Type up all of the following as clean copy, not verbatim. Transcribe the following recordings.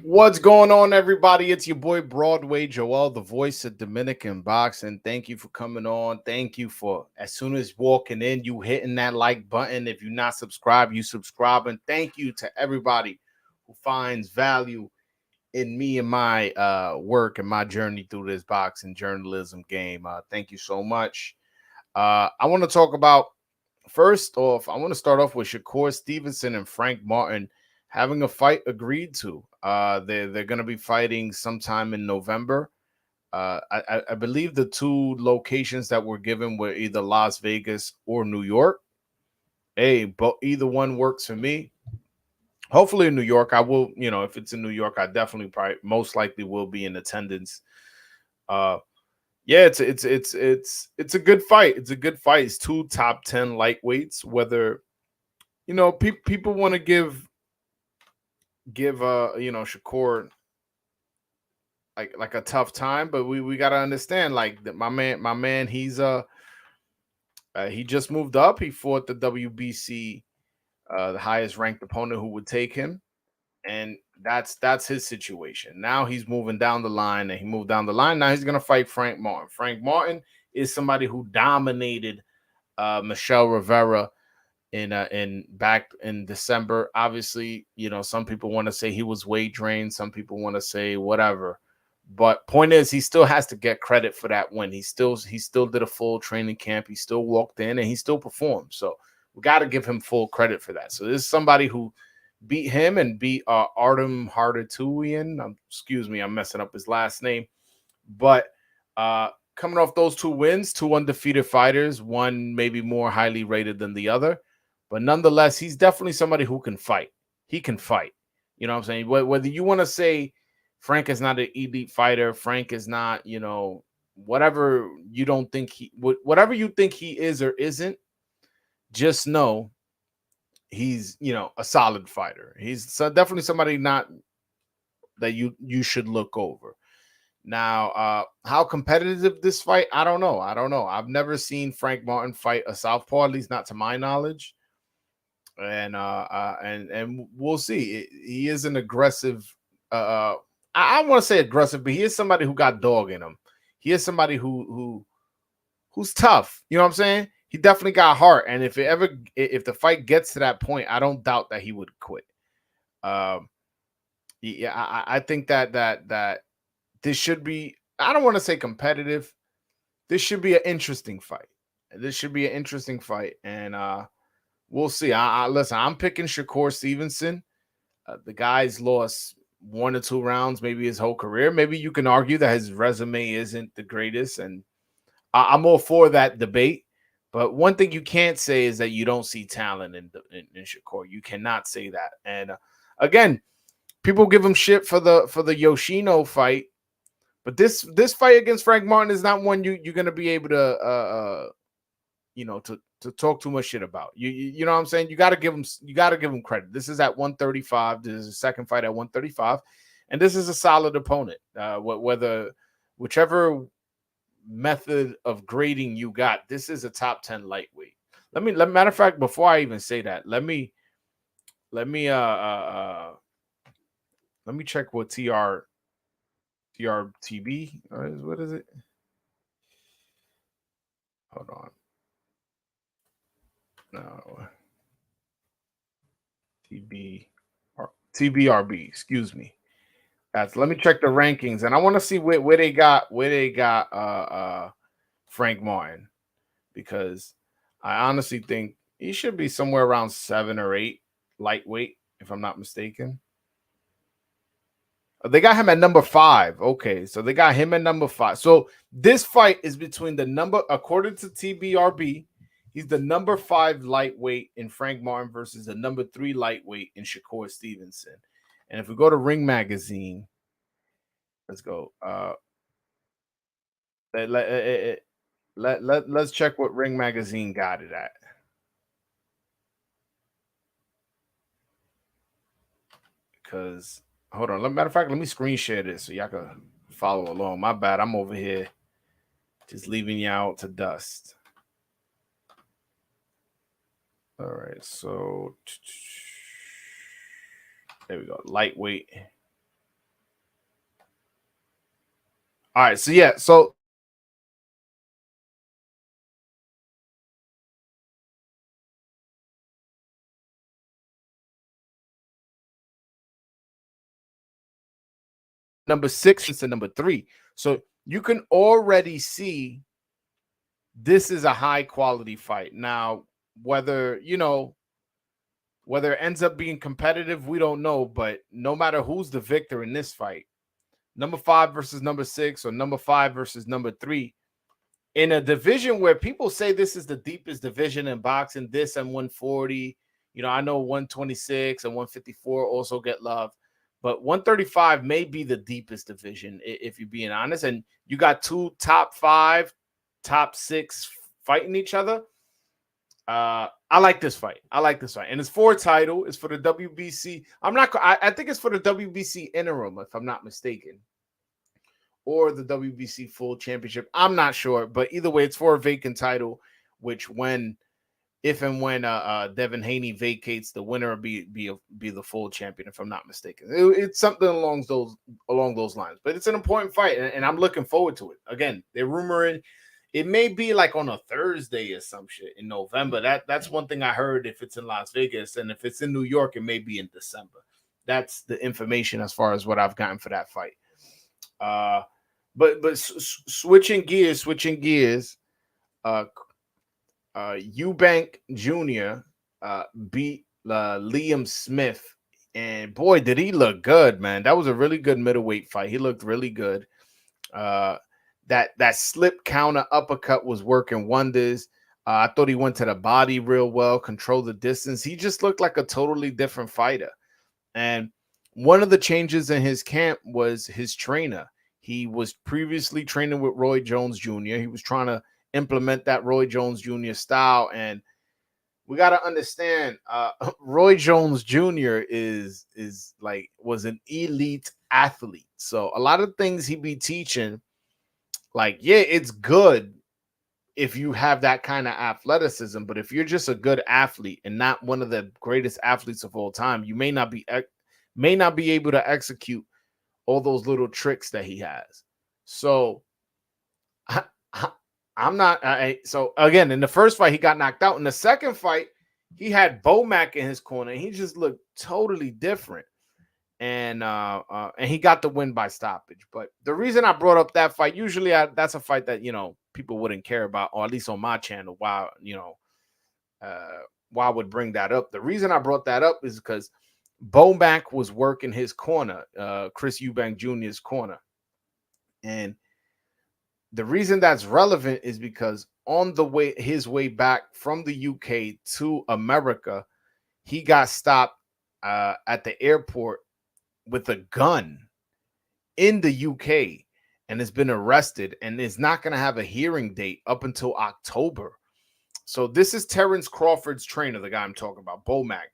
What's going on, everybody? It's your boy Broadway Joel, the voice of Dominican boxing. Thank you for coming on. Thank you for as soon as walking in, you hitting that like button. If you're not subscribed, you subscribing. Thank you to everybody who finds value in me and my work and my journey through this boxing journalism game. Thank you so much. I want to talk about first off, I want to start off with Shakur Stevenson and Frank Martin having a fight agreed to. They're going to be fighting sometime in November. I believe the two locations that were given were either Las Vegas or New York. Hey, but either one works for me. Hopefully in New York, I will. If it's in New York, I definitely probably most likely will be in attendance. Uh, yeah, it's a good fight. It's a good fight. It's two top 10 lightweights. Whether people want to give Shakur like a tough time, but we got to understand like that my man he just moved up. He fought the WBC, the highest ranked opponent who would take him, and that's his situation. Now he's moving down the line, and he moved down the line. Now he's gonna fight Frank Martin. Frank Martin is somebody who dominated Michelle Rivera in back in December. Obviously, some people want to say he was weight drained, some people want to say whatever. But point is, he still has to get credit for that win. He still did a full training camp. He still walked in and he still performed. So we got to give him full credit for that. So this is somebody who beat him and beat Artem Hardatuian. Excuse me, I'm messing up his last name. But coming off those two wins, two undefeated fighters, one maybe more highly rated than the other. But nonetheless, he's definitely somebody who can fight. He can fight. You know what I'm saying? Whether you want to say Frank is not an elite fighter, Frank is not, whatever you don't think whatever you think he is or isn't, just know he's, a solid fighter. He's definitely somebody not that you should look over. Now, how competitive this fight? I don't know. I've never seen Frank Martin fight a southpaw, at least not to my knowledge. And we'll see. He is an aggressive. I want to say aggressive, but he is somebody who got dog in him. He is somebody who's tough. You know what I'm saying? He definitely got heart. And if the fight gets to that point, I don't doubt that he would quit. Um, yeah, I think that this should be. I don't want to say competitive. This should be an interesting fight. This should be an interesting fight, and we'll see. Listen. I'm picking Shakur Stevenson. The guy's lost one or two rounds, maybe his whole career. Maybe you can argue that his resume isn't the greatest, and I'm all for that debate. But one thing you can't say is that you don't see talent in Shakur. You cannot say that. And again, people give him shit for the Yoshino fight, but this fight against Frank Martin is not one you're gonna be able to to talk too much shit about. You know what I'm saying? You got to give him credit. This is at 135. This is the second fight at 135, and this is a solid opponent. Whether whichever method of grading you got, this is a top 10 lightweight. Matter of fact, before I even say that, let me check what TRTB what is it? Hold on. No. TBRB, excuse me. Let me check the rankings, and I want to see where they got Frank Martin, because I honestly think he should be somewhere around 7 or 8 lightweight, if I'm not mistaken. They got him at number 5. Okay, so they got him at number 5. So this fight is between according to TBRB, he's the number 5 lightweight in Frank Martin versus the number 3 lightweight in Shakur Stevenson. And if we go to Ring Magazine, let's go. Let's check what Ring Magazine got it at. Because hold on, matter of fact, let me screen share this so y'all can follow along. My bad, I'm over here just leaving you out to dust. All right, so there we go. Lightweight. All right, so yeah, so number 6 and number 3. So you can already see this is a high quality fight. Now, whether whether it ends up being competitive, we don't know. But no matter who's the victor in this fight, number 5 versus number 6, or number 5 versus number 3, in a division where people say this is the deepest division in boxing, this and 140. I know 126 and 154 also get love, but 135 may be the deepest division, if you're being honest. And you got two top 5, top 6 fighting each other. I like this fight. And it's for a title. It's for the WBC. I think it's for the WBC interim, if I'm not mistaken, or the WBC full championship. I'm not sure, but either way, it's for a vacant title, which if and when Devin Haney vacates, the winner will be the full champion, if I'm not mistaken. It's something along those lines. But it's an important fight, and I'm looking forward to it. Again, they're rumoring it may be like on a Thursday or some shit in November. That's one thing I heard. If it's in Las Vegas, and if it's in New York, it may be in December. That's the information as far as what I've gotten for that fight. But switching gears, Eubank Jr. Beat Liam Smith, and boy, did he look good, man. That was a really good middleweight fight. He looked really good. That slip counter uppercut was working wonders. I thought he went to the body real well, controlled the distance. He just looked like a totally different fighter. And one of the changes in his camp was his trainer. He was previously training with Roy Jones Jr. He was trying to implement that Roy Jones Jr. style. And we got to understand, Roy Jones Jr. was an elite athlete. So a lot of things he be teaching, like, yeah, it's good if you have that kind of athleticism, but if you're just a good athlete and not one of the greatest athletes of all time, you may not be able to execute all those little tricks that he has. So I'm not. So again, in the first fight, he got knocked out. In the second fight, he had BoMac in his corner, and he just looked totally different. And he got the win by stoppage. But the reason I brought up that fight, usually that's a fight that people wouldn't care about, or at least on my channel. Why I would bring that up? The reason I brought that up is because BoMac was working his corner, Chris Eubank Jr.'s corner, and the reason that's relevant is because on his way back from the UK to America, he got stopped at the airport with a gun in the UK and has been arrested and is not going to have a hearing date up until October. So this is Terrence Crawford's trainer, the guy I'm talking about, BoMac.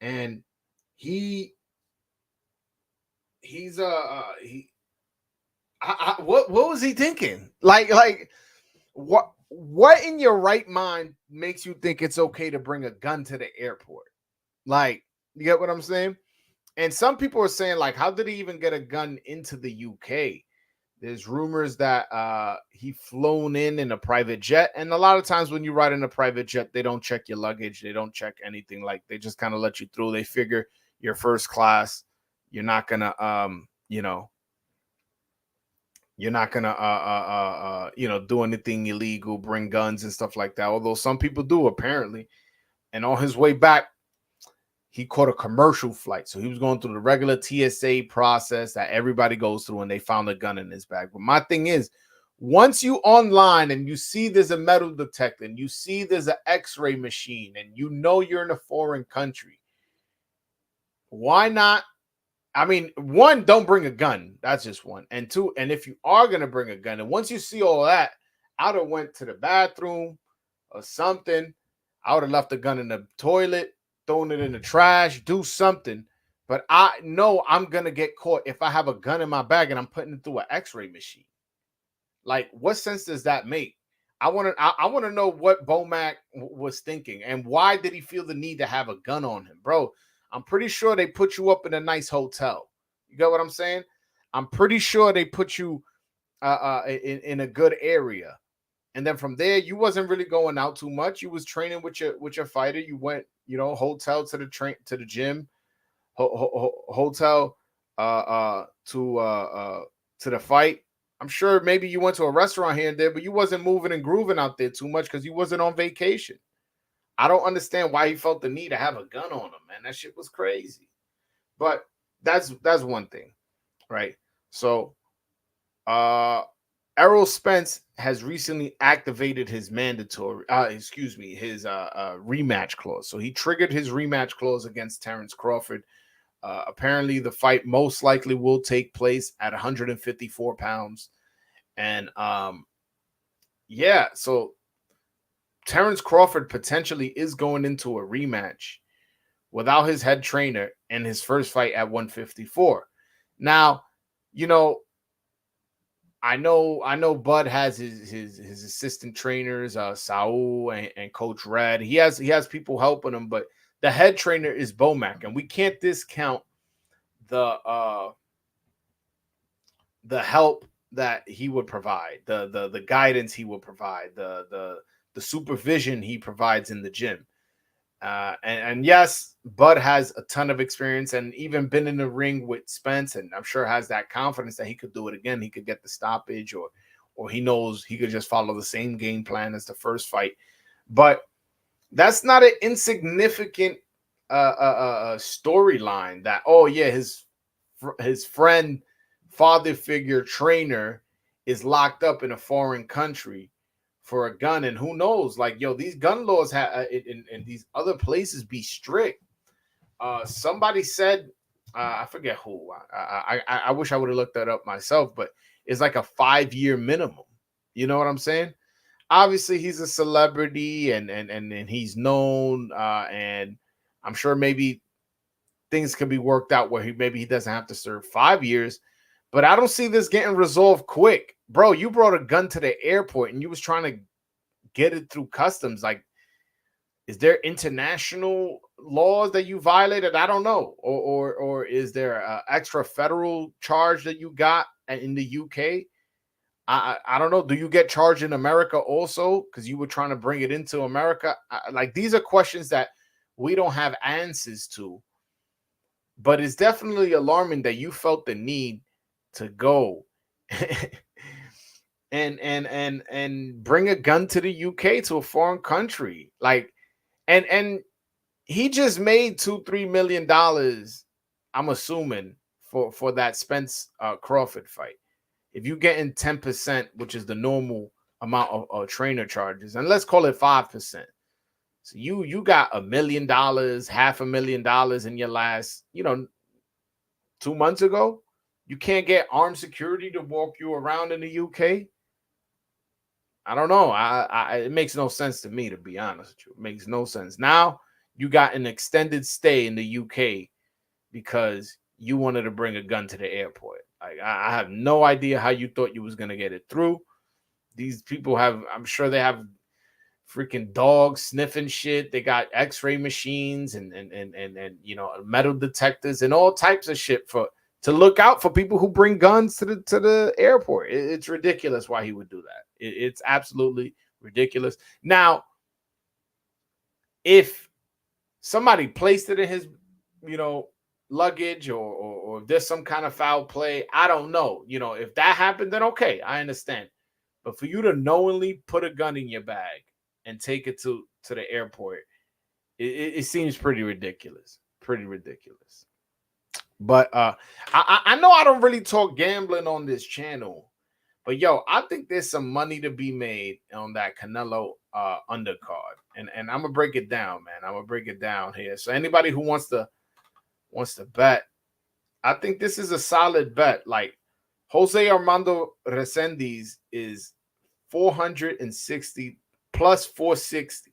And what was he thinking? Like what in your right mind makes you think it's okay to bring a gun to the airport? Like, you get what I'm saying? And some people are saying, like, how did he even get a gun into the UK? There's rumors that he flown in a private jet. And a lot of times when you ride in a private jet, they don't check your luggage. They don't check anything. Like, they just kind of let you through. They figure you're first class. You're not going to, you're not going to, do anything illegal, bring guns and stuff like that. Although some people do, apparently. And on his way back, he caught a commercial flight. So he was going through the regular TSA process that everybody goes through, and they found a gun in his bag. But my thing is, once you online and you see there's a metal detector and you see there's an x-ray machine and you're in a foreign country, why not? I mean, one, don't bring a gun. That's just one. And two, and if you are going to bring a gun, and once you see all that, I would have went to the bathroom or something. I would have left the gun in the toilet, throwing it in the trash, do something. But I know I'm going to get caught if I have a gun in my bag and I'm putting it through an x-ray machine. Like, what sense does that make? I want to know what BoMac was thinking, and why did he feel the need to have a gun on him, bro? I'm pretty sure they put you up in a nice hotel. You get what I'm saying? I'm pretty sure they put you in a good area. And then from there, you wasn't really going out too much. You was training with your fighter. You went, hotel to the to the gym, hotel to the fight. I'm sure maybe you went to a restaurant here and there, but you wasn't moving and grooving out there too much because you wasn't on vacation. I don't understand why he felt the need to have a gun on him, man. That shit was crazy. But that's one thing, right? So uh Errol Spence has recently activated his rematch clause. So he triggered his rematch clause against Terrence Crawford. Apparently, the fight most likely will take place at 154 pounds. And yeah, so Terrence Crawford potentially is going into a rematch without his head trainer in his first fight at 154. Now, you know, I know Bud has his assistant trainers, Saul and Coach Red. He has people helping him, but the head trainer is BoMac, and we can't discount the the help that he would provide, the guidance he will provide, the supervision he provides in the gym. And yes, Bud has a ton of experience and even been in the ring with Spence, and I'm sure has that confidence that he could do it again. He could get the stoppage, or he knows he could just follow the same game plan as the first fight. But that's not an insignificant storyline. That, oh yeah, his friend, father figure, trainer is locked up in a foreign country for a gun, and who knows, like, yo, these gun laws in these other places be strict. Somebody said, I forget who, I wish I would have looked that up myself, but it's like a 5-year minimum. You know what I'm saying? Obviously he's a celebrity, and he's known, and I'm sure maybe things can be worked out where he doesn't have to serve 5 years. But I don't see this getting resolved quick. Bro, you brought a gun to the airport and you was trying to get it through customs. Like, is there international laws that you violated? I don't know. Or is there an extra federal charge that you got in the UK? I don't know. Do you get charged in America also because you were trying to bring it into America? Like, these are questions that we don't have answers to. But it's definitely alarming that you felt the need to go and bring a gun to the UK, to a foreign country. Like, and he just made $2-3 million, I'm assuming, for that Spence Crawford fight. If you get in 10%, which is the normal amount of trainer charges, and let's call it 5%. So you got $1 million, $500,000 in your last, 2 months ago. You can't get armed security to walk you around in the UK. I don't know. It makes no sense to me, to be honest with you. It makes no sense. Now you got an extended stay in the UK because you wanted to bring a gun to the airport. Like, I have no idea how you thought you was gonna get it through. These people have, I'm sure they have freaking dogs sniffing shit. They got X-ray machines and metal detectors and all types of shit to look out for people who bring guns to the airport. It's ridiculous why he would do that. It's absolutely ridiculous. Now, if somebody placed it in his, luggage, or if there's some kind of foul play, I don't know. If that happened, then okay, I understand. But for you to knowingly put a gun in your bag and take it to the airport, it seems pretty ridiculous. Pretty ridiculous. But I know I don't really talk gambling on this channel, but yo, I think there's some money to be made on that Canelo undercard, and I'm gonna break it down, man. I'm gonna break it down here. So anybody who wants to bet, I think this is a solid bet. Like, Jose Armando Resendiz is 460 plus 460.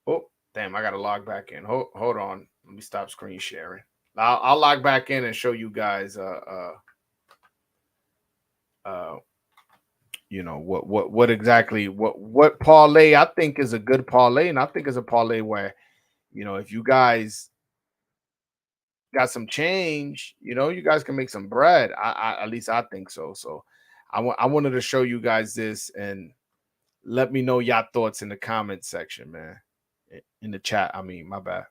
Oh, damn, I gotta log back in. Hold on. Let me stop screen sharing. I'll log back in and show you guys what exactly what parlay I think is a good parlay, and I think is a parlay where, if you guys got some change, you guys can make some bread. At least I think so. So I wanted to show you guys this and let me know your thoughts in the comment section, man. In the chat, I mean, my bad.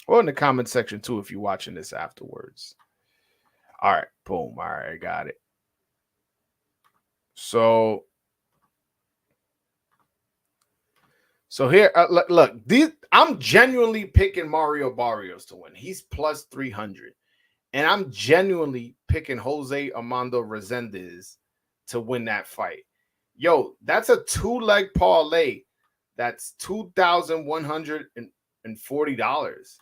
Or in the comment section too, if you're watching this afterwards. All right, boom. All right, I got it. So here, look, I'm genuinely picking Mario Barrios to win. He's plus 300. And I'm genuinely picking Jose Armando Resendez to win that fight. Yo, that's a 2-leg parlay. That's $2,140.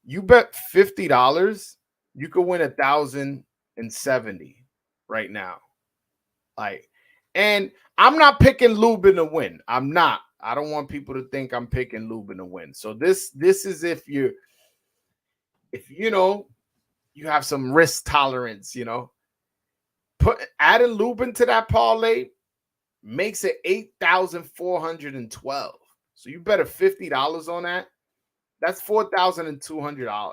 You bet $50, you could win 1,070 right now. Like, and I'm not picking Lubin to win. I'm not. I don't want people to think I'm picking Lubin to win. So this is if you know you have some risk tolerance, you know. Adding Lubin to that parlay makes it 8,412. So you bet $50 on that. That's $4,200.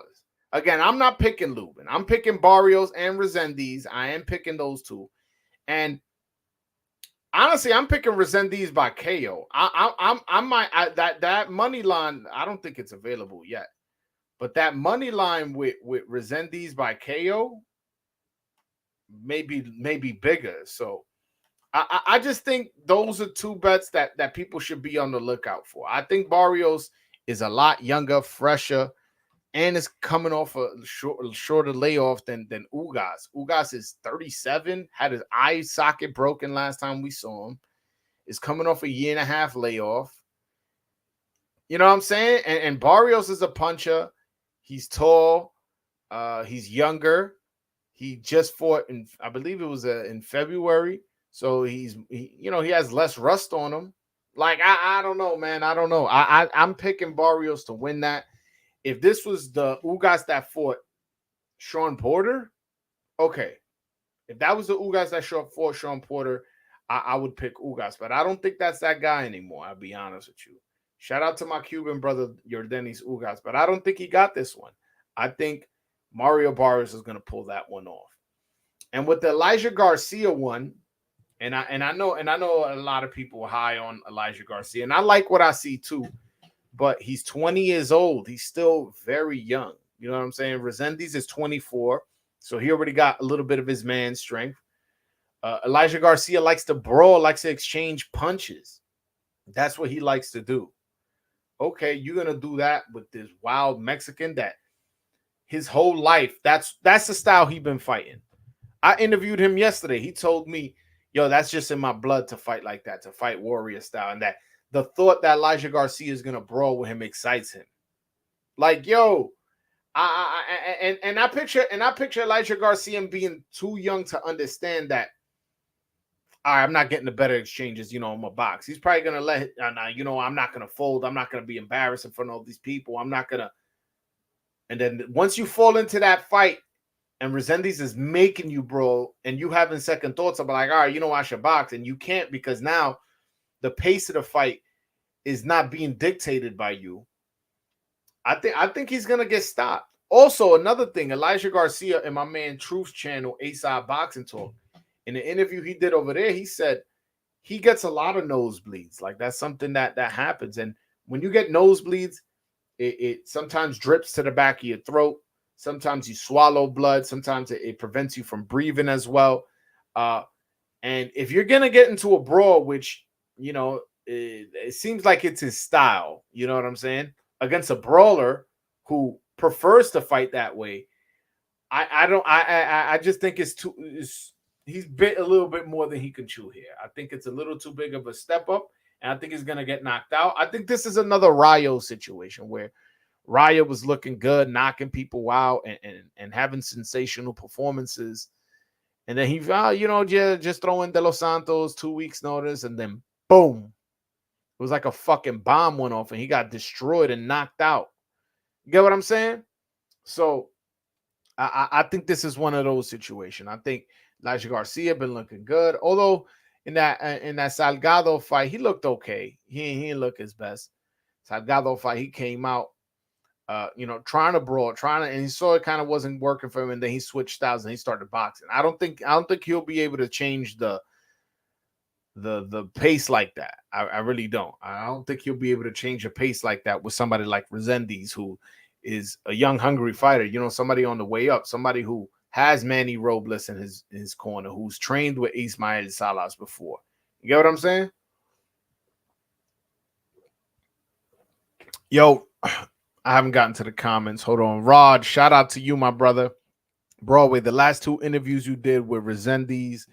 Again, I'm not picking Lubin. I'm picking Barrios and Resendez. I am picking those two. And honestly, I'm picking Resendez by KO. That money line, I don't think it's available yet. But that money line with Resendez by KO may be bigger. So I just think those are two bets that people should be on the lookout for. I think Barrios is a lot younger, fresher, and is coming off a shorter layoff than Ugas. Ugas is 37, had his eye socket broken last time we saw him. Is coming off a 1.5 year layoff. You know what I'm saying? And Barrios is a puncher. He's tall. He's younger. He just fought in, I believe it was in February. So he has less rust on him. Like, I don't know, man. I don't know. I'm picking Barrios to win that. If this was the Ugas that fought Sean Porter, okay. If that was the Ugas that fought Sean Porter, I would pick Ugas. But I don't think that's that guy anymore, I'll be honest with you. Shout out to my Cuban brother, Yordenis Ugas. But I don't think he got this one. I think Mario Barrios is going to pull that one off. And with the Elijah Garcia one, and I know a lot of people are high on Elijah Garcia, and I like what I see too. But he's 20 years old. He's still very young. You know what I'm saying? Resendez is 24, so he already got a little bit of his man strength. Elijah Garcia likes to brawl, likes to exchange punches. That's what he likes to do. Okay, you're gonna do that with this wild Mexican that his whole life, that's the style he's been fighting. I interviewed him yesterday. He told me, yo, that's just in my blood to fight like that, to fight warrior style. And that the thought that Elijah Garcia is going to brawl with him excites him. Like, yo, I picture Elijah Garcia being too young to understand that, all right, I'm not getting the better exchanges, in my box. He's probably going to let it, I'm not going to fold. I'm not going to be embarrassed in front of all these people. I'm not going to. And then once you fall into that fight, and Resendez is making you brawl, and you having second thoughts about like, all right, I should box, and you can't because now the pace of the fight is not being dictated by you. I think he's gonna get stopped. Also, another thing, Elijah Garcia and my man Truth's channel, A-Side Boxing Talk, in the interview he did over there, he said he gets a lot of nosebleeds. Like, that's something that happens. And when you get nosebleeds, it sometimes drips to the back of your throat. Sometimes you swallow blood. Sometimes it prevents you from breathing as well. And if you're going to get into a brawl, which, it seems like it's his style, you know what I'm saying? Against a brawler who prefers to fight that way, I just think he's bit a little bit more than he can chew here. I think it's a little too big of a step up, and I think he's going to get knocked out. I think this is another Rayo situation where Raya was looking good, knocking people out and having sensational performances. And then he, just throwing De Los Santos 2 weeks notice, and then boom. It was like a fucking bomb went off and he got destroyed and knocked out. You get what I'm saying? So I think this is one of those situations. I think Elijah Garcia been looking good. Although in that Salgado fight, he looked okay. He didn't look his best. Salgado fight, he came out. trying to brawl, and he saw it kind of wasn't working for him, and then he switched styles and he started boxing. I don't think he'll be able to change the pace like that. I really don't. I don't think he'll be able to change a pace like that with somebody like Resendiz, who is a young, hungry fighter. Somebody on the way up, somebody who has Manny Robles in his corner, who's trained with Ismael Salas before. You get what I'm saying? Yo, I haven't gotten to the comments. Hold on. Rod, shout out to you, my brother. Broadway, the last two interviews you did with Resendiz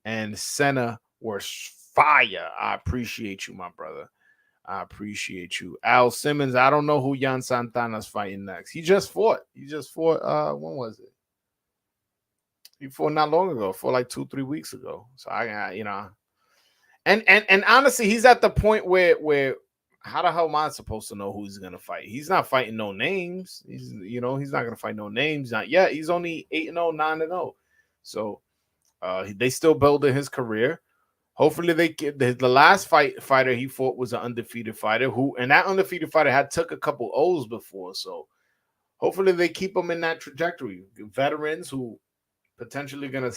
and Senna were fire. I appreciate you, my brother. I appreciate you. Al Simmons, I don't know who Jan Santana's fighting next. He just fought. When was it? He fought not long ago, for like 2-3 weeks ago. So and honestly, he's at the point where how the hell am I supposed to know who he's gonna fight? He's not fighting no names. He's not gonna fight no names. Not yet. He's only 8-0, 9-0. So they still building his career. Hopefully they get the last fighter he fought was an undefeated fighter and that undefeated fighter had took a couple O's before. So hopefully they keep him in that trajectory. Veterans who potentially gonna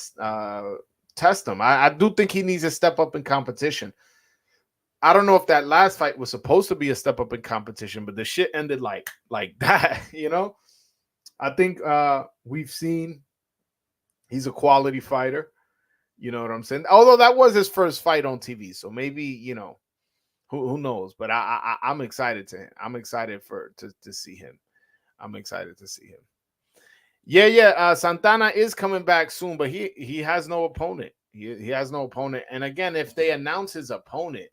test him. I do think he needs to step up in competition. I don't know if that last fight was supposed to be a step up in competition, but the shit ended like that, I think we've seen he's a quality fighter. You know what I'm saying? Although that was his first fight on TV, so maybe who knows? But I'm excited I'm excited to see him. I'm excited to see him. Yeah. Santana is coming back soon, but he has no opponent. He has no opponent. And again, if they announce his opponent,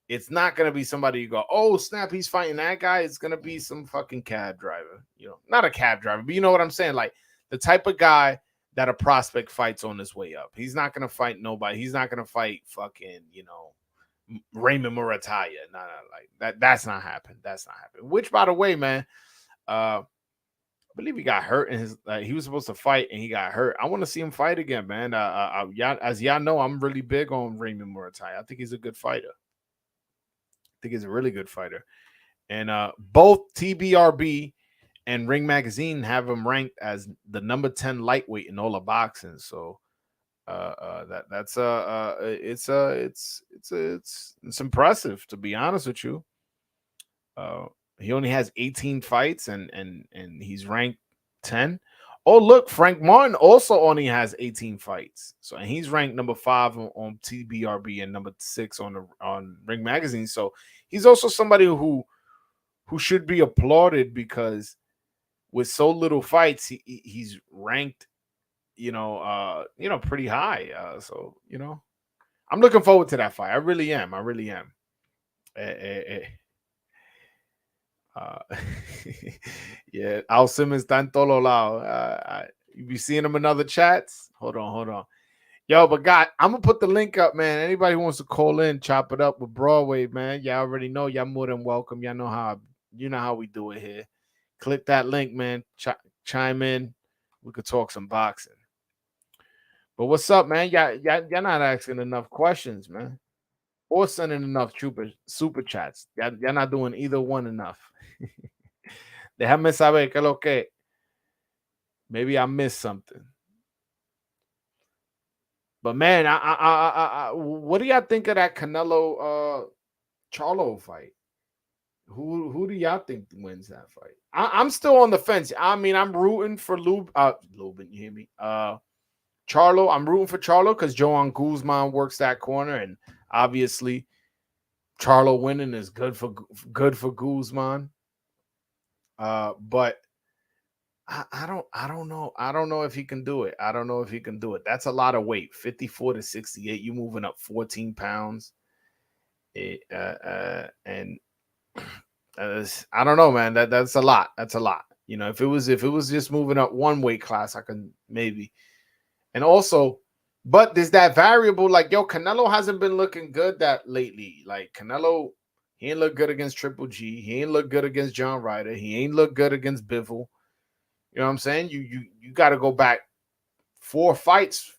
it's not going to be somebody you go, oh, snap, he's fighting that guy. It's going to be some fucking cab driver. Not a cab driver, but you know what I'm saying? Like the type of guy that a prospect fights on his way up. He's not going to fight nobody. He's not going to fight fucking, Raymond Murataya. No, like that. That's not happening. That's not happening. Which, by the way, man, I believe he got hurt in his. He was supposed to fight and he got hurt. I want to see him fight again, man. As y'all know, I'm really big on Raymond Murataya. I think he's a good fighter. I think he's a really good fighter. And both TBRB and Ring Magazine have him ranked as the number 10 lightweight in all of boxing. So it's impressive, to be honest with you. He only has 18 fights and he's ranked 10. Oh, look, Frank Martin also only has 18 fights. And he's ranked number 5 on TBRB and number 6 on Ring Magazine. So he's also somebody who should be applauded, because with so little fights, he's ranked, pretty high. I'm looking forward to that fight. I really am. Yeah, Al Simmons está en todo lado. You be seeing him in other chats? Hold on. Yo, but God, I'm gonna put the link up, man. Anybody who wants to call in, chop it up with Broadway, man. Y'all already know. Y'all more than welcome. Y'all know how we do it here. Click that link, man. Chime in. We could talk some boxing. But what's up, man? Y'all not asking enough questions, man, or sending enough super chats. Y'all not doing either one enough. Déjame saber qué lo que. Maybe I missed something. But man, I what do y'all think of that Canelo Charlo fight? Who do y'all think wins that fight? I'm still on the fence. I mean, I'm rooting for Lubin, you hear me? Charlo, I'm rooting for Charlo because Joan Guzman works that corner, and obviously Charlo winning is good for Guzman. But I don't know. I don't know if he can do it. That's a lot of weight. 54 to 68. You moving up 14 pounds. And I don't know, man. That's a lot. If it was just moving up one weight class, I can maybe. And also, but there's that variable. Like, yo, Canelo hasn't been looking good that lately. Like, Canelo, he ain't look good against Triple G. He ain't look good against John Ryder. He ain't look good against Bivol. You know what I'm saying? You got to go back 4 fights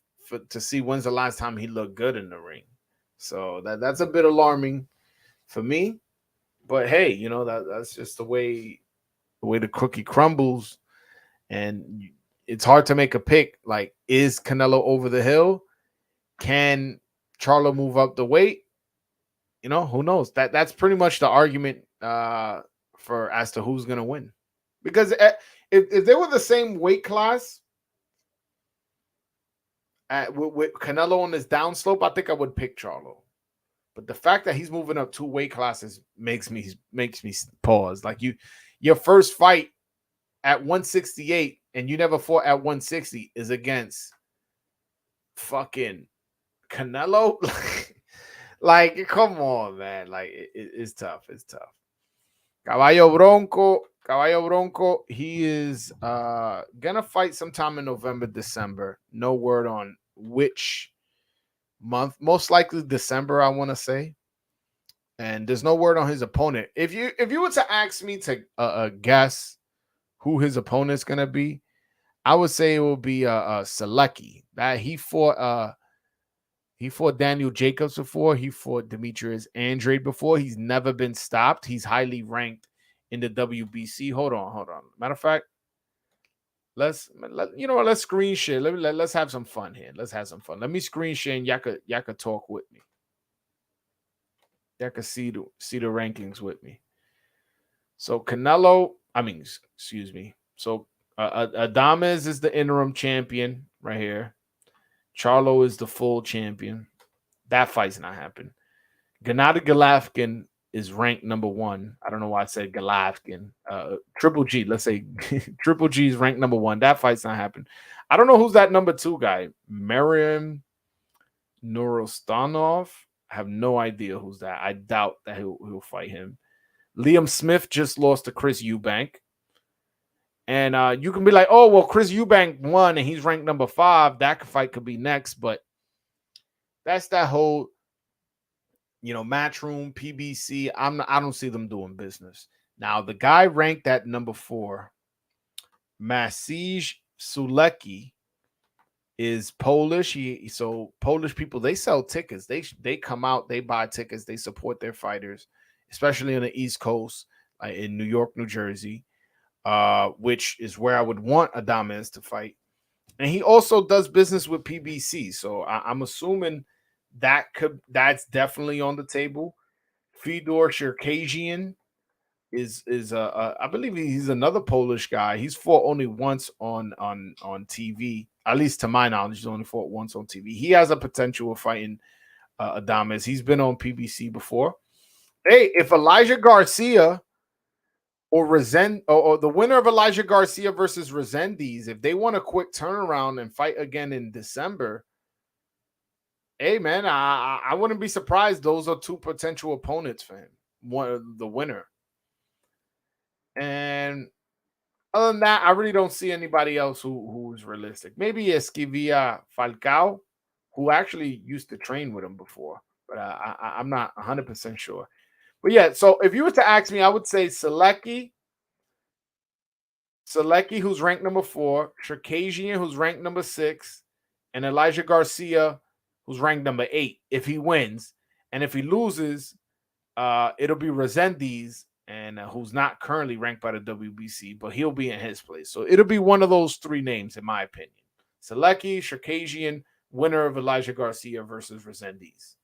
to see when's the last time he looked good in the ring. So that's a bit alarming for me. But hey, that's just the way the way the cookie crumbles, and it's hard to make a pick. Like, is Canelo over the hill? Can Charlo move up the weight? Who knows? That's pretty much the argument for as to who's gonna win. Because if they were the same weight class with Canelo on this downslope, I think I would pick Charlo. But the fact that he's moving up 2 weight classes makes me pause. Like, your first fight at 168 and you never fought at 160 is against fucking Canelo. Like, come on, man. Like, it's tough. It's tough. Caballo Bronco, he is gonna fight sometime in November, December. No word on which month. Most likely December, I want to say. And there's no word on his opponent. If you were to ask me to guess who his opponent's gonna be, I would say it will be Selecki. That he fought Daniel Jacobs before. He fought Demetrius Andrade before. He's never been stopped. He's highly ranked in the WBC. Hold on. Matter of fact, let's screen share. Let's have some fun here. Let's have some fun. Let me screen share and y'all could talk with me. Y'all could see the rankings with me. So excuse me. So Adames is the interim champion right here. Charlo is the full champion. That fight's not happening. Gennady Golovkin is ranked number 1. I don't know why I said Golovkin. Triple G, let's say Triple G is ranked number 1. That fight's not happening. I don't know who's that number 2 guy. Mariam Nurostanov. I have no idea who's that. I doubt that he'll fight him. Liam Smith just lost to Chris Eubank. And you can be like, oh, well, Chris Eubank won and he's ranked number 5. That fight could be next. But that's that whole, Matchroom, PBC. I don't see them doing business. Now, the guy ranked at number 4, Maciej Sulecki, is Polish. So Polish people, they sell tickets. They come out, they buy tickets, they support their fighters, especially on the East Coast, in New York, New Jersey. Which is where I would want Adames to fight. And he also does business with PBC. So I'm assuming that's definitely on the table. Fedor Shirkagian is I believe he's another Polish guy. He's fought only once on TV. At least to my knowledge, he's only fought once on TV. He has a potential of fighting Adames. He's been on PBC before. Hey, if Elijah Garcia or the winner of Elijah Garcia versus Resendiz, if they want a quick turnaround and fight again in December, hey man, I wouldn't be surprised. Those are 2 potential opponents for him. The winner. And other than that, I really don't see anybody else who's realistic. Maybe Esquivia Falcao, who actually used to train with him before, but I'm not 100% sure. But yeah, so if you were to ask me, I would say Selecki, who's ranked number 4, Shirkagian, who's ranked number 6, and Elijah Garcia, who's ranked number 8, if he wins. And if he loses, it'll be Resendiz, and who's not currently ranked by the WBC, but he'll be in his place. So it'll be one of those 3 names, in my opinion. Selecki, Shirkagian, winner of Elijah Garcia versus Resendiz.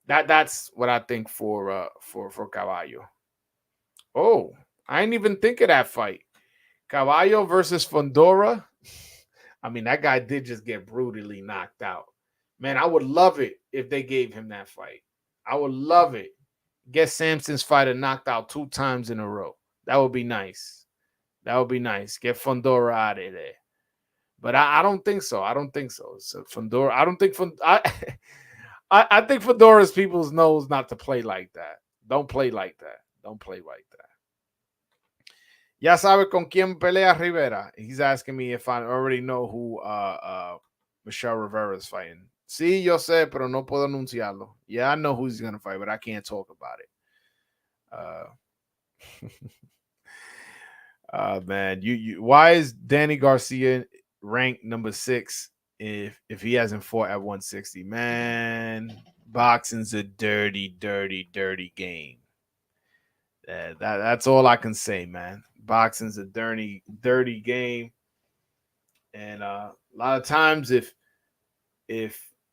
That's what I think for Caballo. Oh, I didn't even think of that fight. Caballo versus Fundora. I mean, that guy did just get brutally knocked out. Man, I would love it if they gave him that fight. I would love it. Get Samson's fighter knocked out 2 times in a row. That would be nice. That would be nice. Get Fundora out of there. But I don't think so. So Fundora, I don't think I think Fedora's people knows not to play like that. Don't play like that. Ya sabe con quién pelea Rivera. He's asking me if I already know who Michelle Rivera is fighting. Sí, yo sé, pero no puedo anunciarlo. Yeah, I know who he's gonna fight, but I can't talk about it. Man, why is Danny Garcia ranked number 6 if he hasn't fought at 160? Man, boxing's a dirty game. That's all I can say, man. Boxing's a dirty game, and a lot of times, if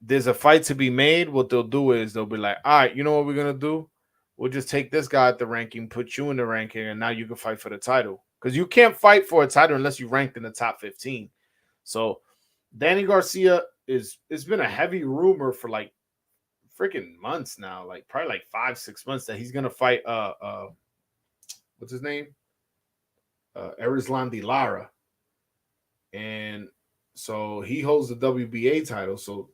there's a fight to be made, what they'll do is they'll be like, all right, you know what we're gonna do? We'll just take this guy at the ranking, put you in the ranking, and now you can fight for the title. Because you can't fight for a title unless you ranked in the top 15. So Danny Garcia it's been a heavy rumor for like freaking months now, like probably like 5-6 months that he's gonna fight what's his name? Erislandy Lara. And so he holds the WBA title. So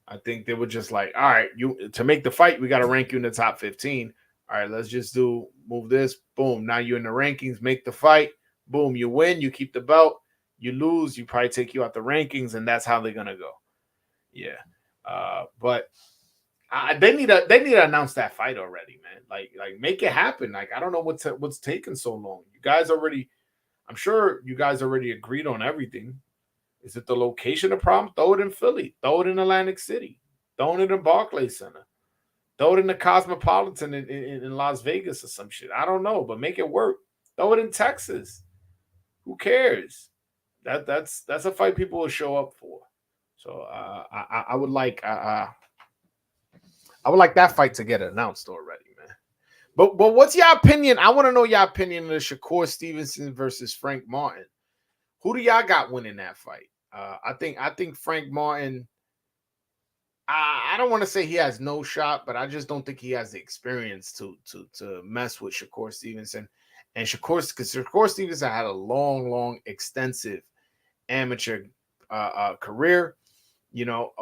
I think they were just like, all right, you to make the fight, we got to rank you in the top 15. All right, let's just move this. Boom. Now you're in the rankings, make the fight. Boom, you win, you keep the belt. You lose, you probably take you out the rankings, and that's how they're gonna go. Yeah. But they need to announce that fight already, man. Like make it happen. Like I don't know what's taking so long. You guys already, I'm sure you guys already agreed on everything. Is it the location of problem? Throw it in Philly. Throw it in Atlantic City. Throw it in Barclays Center. Throw it in the Cosmopolitan in Las Vegas or some shit. I don't know, but make it work. Throw it in Texas. Who cares? That's a fight people will show up for. So I would like I would like that fight to get announced already, man. But what's your opinion? I want to know your opinion of the Shakur Stevenson versus Frank Martin. Who do y'all got winning that fight? I think Frank Martin. I don't want to say he has no shot, but I just don't think he has the experience to mess with Shakur Stevenson. And Shakur Stevenson had a long, extensive amateur career. You know,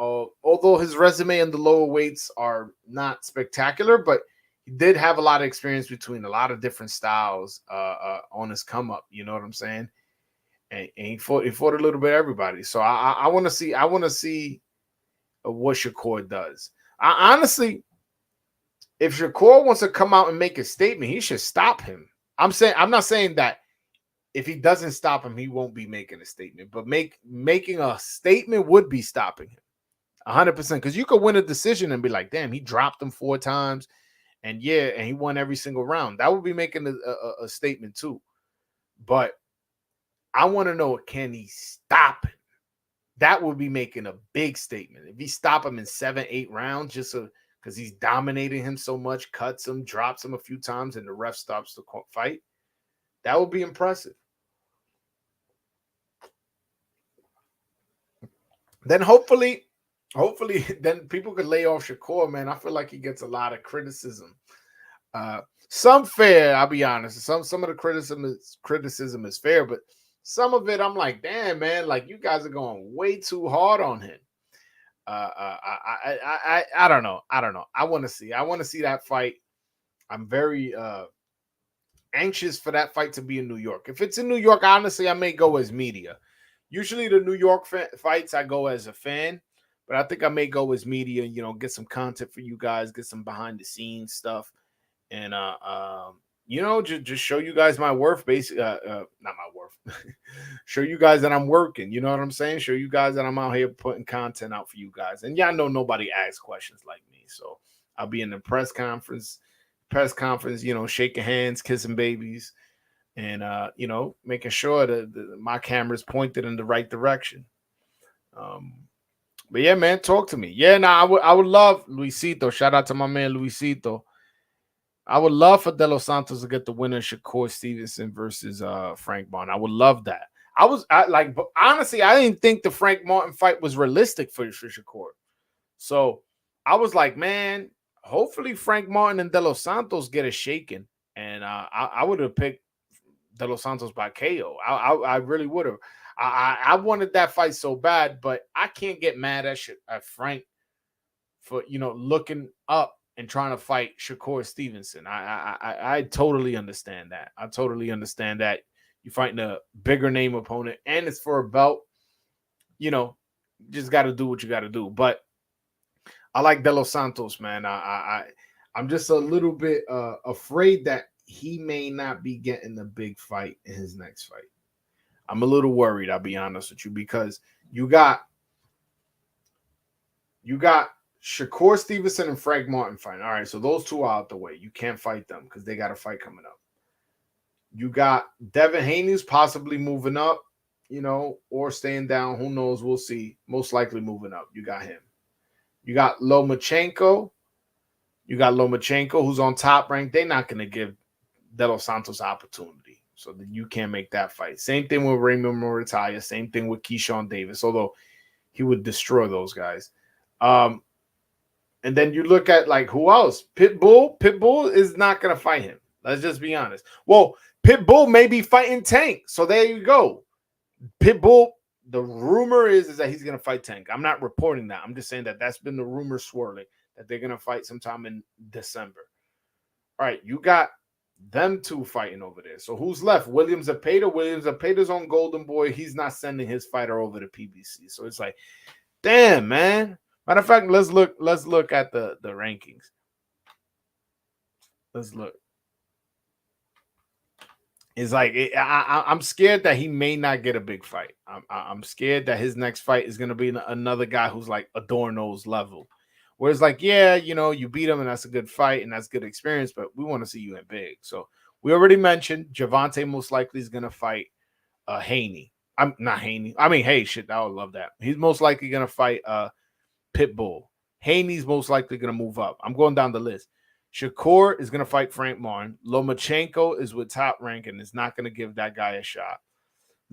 although his resume in the lower weights are not spectacular, but he did have a lot of experience between a lot of different styles on his come up. You know what I'm saying? And he fought a little bit of everybody. So I want to see what Shakur does. Honestly, if Shakur wants to come out and make a statement, he should stop him. I'm not saying that if he doesn't stop him, he won't be making a statement. But making a statement would be stopping him 100%. Because you could win a decision and be like, damn, he dropped him 4 times, and he won every single round. That would be making a statement too. But I want to know, can he stop him? That would be making a big statement. If he stop him in 7-8 rounds, just because he's dominating him so much, cuts him, drops him a few times, and the ref stops the fight, that would be impressive. Then hopefully, then people could lay off Shakur, man. I feel like he gets a lot of criticism. Some fair, I'll be honest. Some of the criticism is fair, but some of it, I'm like, damn, man, like you guys are going way too hard on him. I don't know. I want to see that fight. I'm very anxious for that fight to be in New York. If it's in New York, honestly, I may go as media. Usually the New York fights, I go as a fan, but I think I may go as media, you know, get some content for you guys, get some behind the scenes stuff. And, you know, just show you guys my worth, basically, not my worth, show you guys that I'm working. You know what I'm saying? Show you guys that I'm out here putting content out for you guys. And y'all know nobody asks questions like me. So I'll be in the press conference, you know, shaking hands, kissing babies, and, you know, making sure that my camera's pointed in the right direction. But yeah, man, talk to me. Yeah, I would love Luisito. Shout out to my man Luisito. I would love for De Los Santos to get the winner, Shakur Stevenson versus Frank Martin. I would love that. But honestly, I didn't think the Frank Martin fight was realistic for Shakur. So I was like, man, hopefully Frank Martin and De Los Santos get a shaking. And I would have picked De Los Santos by KO. I really would have. I wanted that fight so bad, but I can't get mad at Frank for, you know, looking up and trying to fight Shakur Stevenson. I totally understand that. I totally understand that. You're fighting a bigger name opponent, and it's for a belt. You know, you just got to do what you got to do. But I like De Los Santos, man. I'm just a little bit afraid that he may not be getting the big fight in his next fight. I'm a little worried, I'll be honest with you, because you got Shakur Stevenson and Frank Martin fight. All right, so those two are out the way. You can't fight them because they got a fight coming up. You got Devin Haney's possibly moving up, or staying down. Who knows? We'll see. Most likely moving up. You got him. You got Lomachenko. Who's on Top Rank. They're not going to give De Los Santos opportunity. So you can't make that fight. Same thing with Raymond Murataya. Same thing with Keyshawn Davis, although he would destroy those guys. And then you look at who else? Pitbull. Pitbull is not going to fight him. Let's just be honest. Well, Pitbull may be fighting Tank. So there you go. Pitbull, the rumor is that he's going to fight Tank. I'm not reporting that. I'm just saying that that's been the rumor swirling, that they're going to fight sometime in December. All right, you got them two fighting over there. So who's left? William Zepeda. William Zepeda's on Golden Boy. He's not sending his fighter over to PBC. So it's like, damn, man. Matter of fact, let's look at the rankings. Let's look. It's like I'm scared that he may not get a big fight. I'm scared that his next fight is going to be another guy who's like Adorno's level. Where it's like, yeah, you beat him and that's a good fight and that's good experience, but we want to see you in big. So we already mentioned Javante most likely is going to fight Haney. I'm not Haney. I mean, hey, shit, I would love that. He's most likely going to fight Pitbull. Haney's most likely going to move up. I'm going down the list. Shakur is going to fight Frank Martin. Lomachenko is with Top Rank and is not going to give that guy a shot.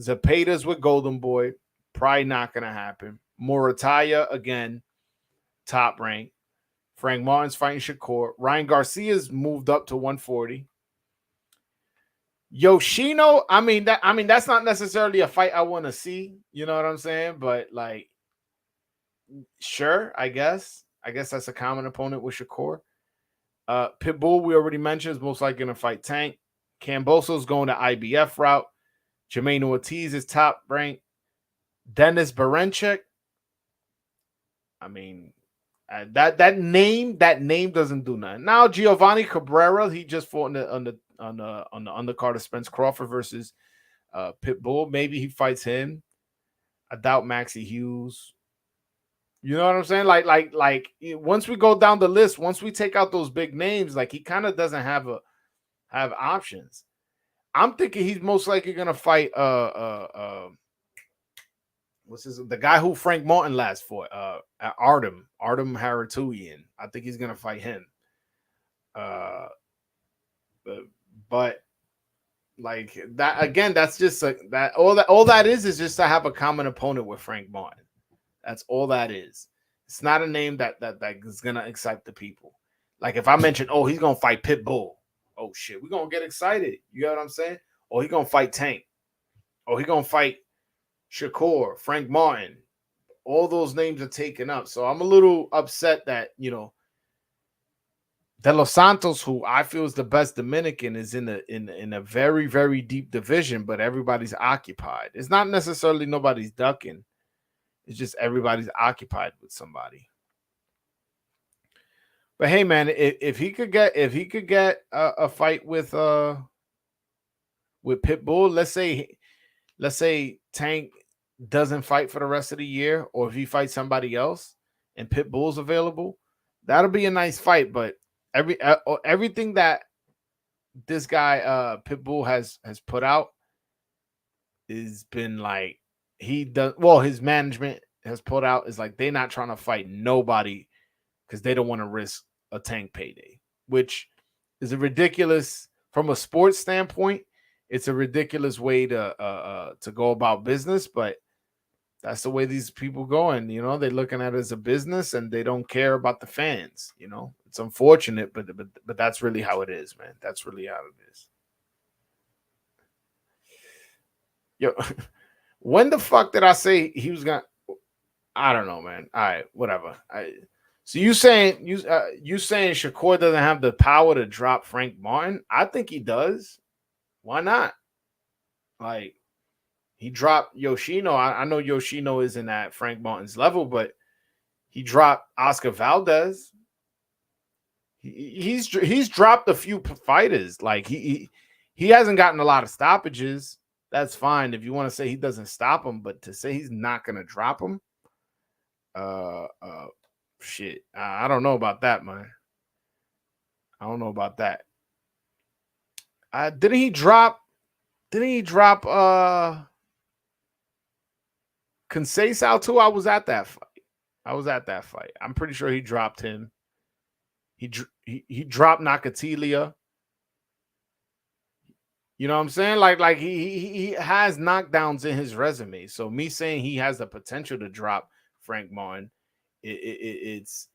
Zepeda's with Golden Boy. Probably not going to happen. Murataya, again, Top Rank. Frank Martin's fighting Shakur. Ryan Garcia's moved up to 140. Yoshino, that's not necessarily a fight I want to see. You know what I'm saying? But sure, I guess. I guess that's a common opponent with Shakur. Pitbull, we already mentioned, is most likely going to fight Tank. Camboso's going to IBF route. Jermaine Ortiz is Top Rank. Dennis Berenchek. That name doesn't do nothing. Now Giovanni Cabrera, he just fought on the undercard of Spence Crawford versus Pitbull. Maybe he fights him. I doubt Maxie Hughes. You know what I'm saying? Like once we go down the list, once we take out those big names, he kind of doesn't have options. I'm thinking he's most likely gonna fight the guy who Frank Martin last fought, Artem Haratouyan. I think he's gonna fight him. But like that again, that's just that all that is just to have a common opponent with Frank Martin. That's all that is. It's not a name that is gonna excite the people. Like if I mention, oh, he's gonna fight Pitbull. Oh shit, we're gonna get excited. You know what I'm saying? Or he's gonna fight Tank. Or he's gonna fight Shakur, Frank Martin. All those names are taken up. So I'm a little upset that, De Los Santos, who I feel is the best Dominican, is in a very, very deep division, but everybody's occupied. It's not necessarily nobody's ducking. It's just everybody's occupied with somebody. But hey, man, if he could get a fight with Pitbull, let's say Tank doesn't fight for the rest of the year, or if he fights somebody else and Pitbull's available, that'll be a nice fight. But everything that this guy Pitbull has put out has been like, his management has put out is like they're not trying to fight nobody because they don't want to risk a Tank payday, which is a ridiculous, from a sports standpoint, it's a ridiculous way to go about business, but that's the way these people go, and they're looking at it as a business and they don't care about the fans. It's unfortunate, but that's really how it is, man. That's really how it is. Yo, when the fuck did I say he was gonna? I don't know, man. All right, whatever. So you saying Shakur doesn't have the power to drop Frank Martin? I think he does. Why not? Like, he dropped Yoshino. I know Yoshino isn't at Frank Martin's level, but he dropped Oscar Valdez. He's dropped a few fighters. Like he hasn't gotten a lot of stoppages. That's fine if you want to say he doesn't stop him, but to say he's not going to drop him, shit. I don't know about that, man. I don't know about that. Didn't he drop? Didn't he drop? Conceição too. I was at that fight. I'm pretty sure he dropped him. He dropped Nakatilia. You know what I'm saying? Like he has knockdowns in his resume. So me saying he has the potential to drop Frank Martin, it's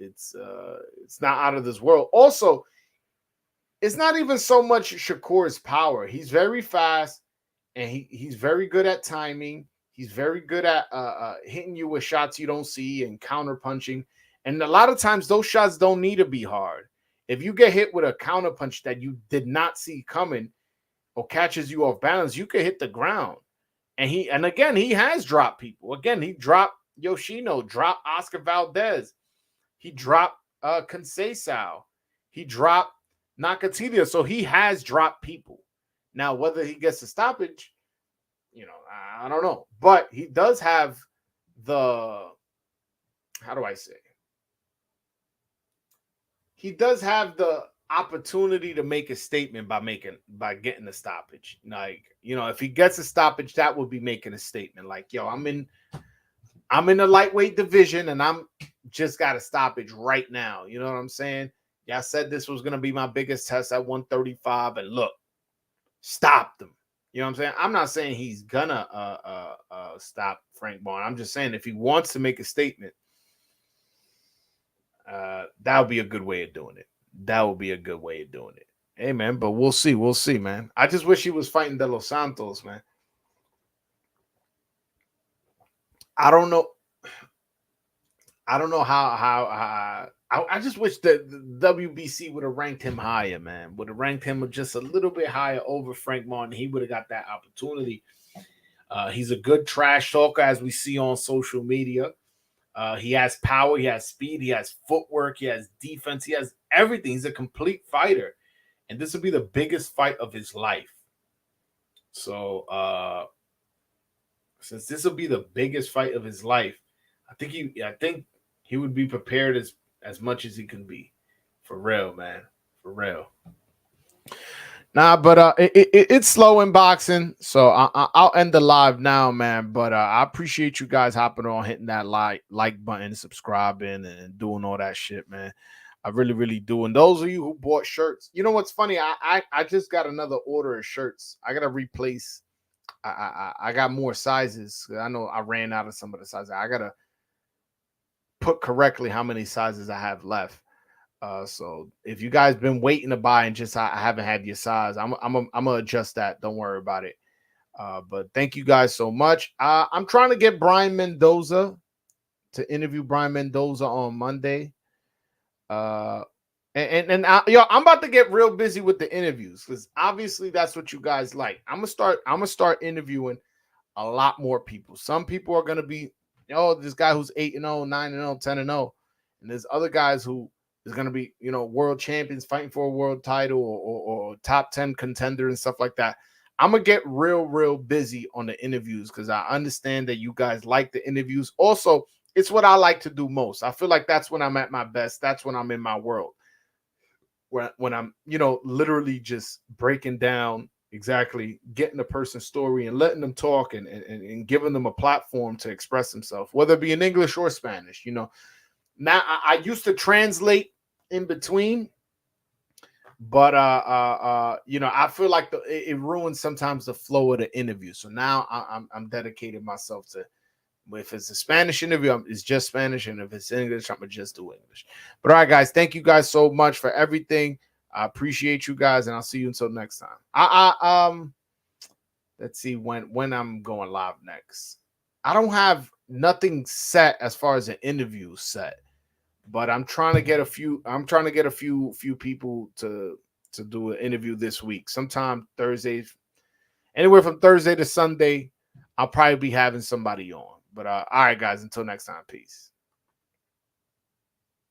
not out of this world. Also, it's not even so much Shakur's power. He's very fast and he's very good at timing. He's very good at hitting you with shots you don't see and counter punching. And a lot of times those shots don't need to be hard. If you get hit with a counter punch that you did not see coming or catches you off balance, you can hit the ground. And again, he has dropped people. Again, he dropped Yoshino, dropped Oscar Valdez. He dropped Conceição. He dropped Nakatilia. So he has dropped people. Now, whether he gets a stoppage, I don't know. But he does have how do I say? He does have the opportunity to make a statement by getting a stoppage. Like, if he gets a stoppage, that would be making a statement. Like, yo, I'm in the lightweight division and I'm just got a stoppage right now. You know what I'm saying? Yeah, I said this was gonna be my biggest test at 135, and look, stopped him. You know what I'm saying? I'm not saying he's gonna stop Frank Martin. I'm just saying if he wants to make a statement, that would be a good way of doing it. Hey, man, but we'll see, man. I just wish he was fighting De Los Santos, man. I don't know how I just wish that the WBC would have ranked him higher, man. Would have ranked him just a little bit higher over Frank Martin. He would have got that opportunity. He's a good trash talker, as we see on social media. He has power, he has speed, he has footwork, he has defense, he has everything. He's a complete fighter. And this will be the biggest fight of his life. So since this will be the biggest fight of his life, I think he would be prepared as much as he can be. For real, man. For real. Nah, but it's slow in boxing, so I'll end the live now, man. But I appreciate you guys hopping on, hitting that like button, subscribing, and doing all that shit, man. I really, really do. And those of you who bought shirts, you know what's funny? I just got another order of shirts. I gotta replace. I got more sizes. I know I ran out of some of the sizes. I gotta put correctly how many sizes I have left. So if you guys been waiting to buy and just I haven't had your size, I'm gonna adjust that. Don't worry about it. But thank you guys so much. I'm trying to get Brian Mendoza to interview Brian Mendoza on Monday. I'm about to get real busy with the interviews because obviously that's what you guys like. I'm gonna start interviewing a lot more people. Some people are gonna be, this guy who's 8-0, 9-0, 10-0, and there's other guys who is going to be, world champions fighting for a world title or top 10 contender and stuff like that. I'm going to get real busy on the interviews because I understand that you guys like the interviews. Also, it's what I like to do most. I feel like that's when I'm at my best. That's when I'm in my world. When I'm, literally just breaking down exactly, getting a person's story and letting them talk and giving them a platform to express themselves, whether it be in English or Spanish, Now I used to translate in between, but I feel like it ruins sometimes the flow of the interview. So now I'm dedicating myself to, if it's a Spanish interview, it's just Spanish, and if it's English, I'm gonna just do English. But all right, guys, thank you guys so much for everything. I appreciate you guys, and I'll see you until next time. Let's see when I'm going live next. I don't have nothing set as far as an interview set. But I'm trying to get a few. I'm trying to get a few people to do an interview this week. Sometime Thursday, anywhere from Thursday to Sunday, I'll probably be having somebody on. But all right, guys. Until next time, peace.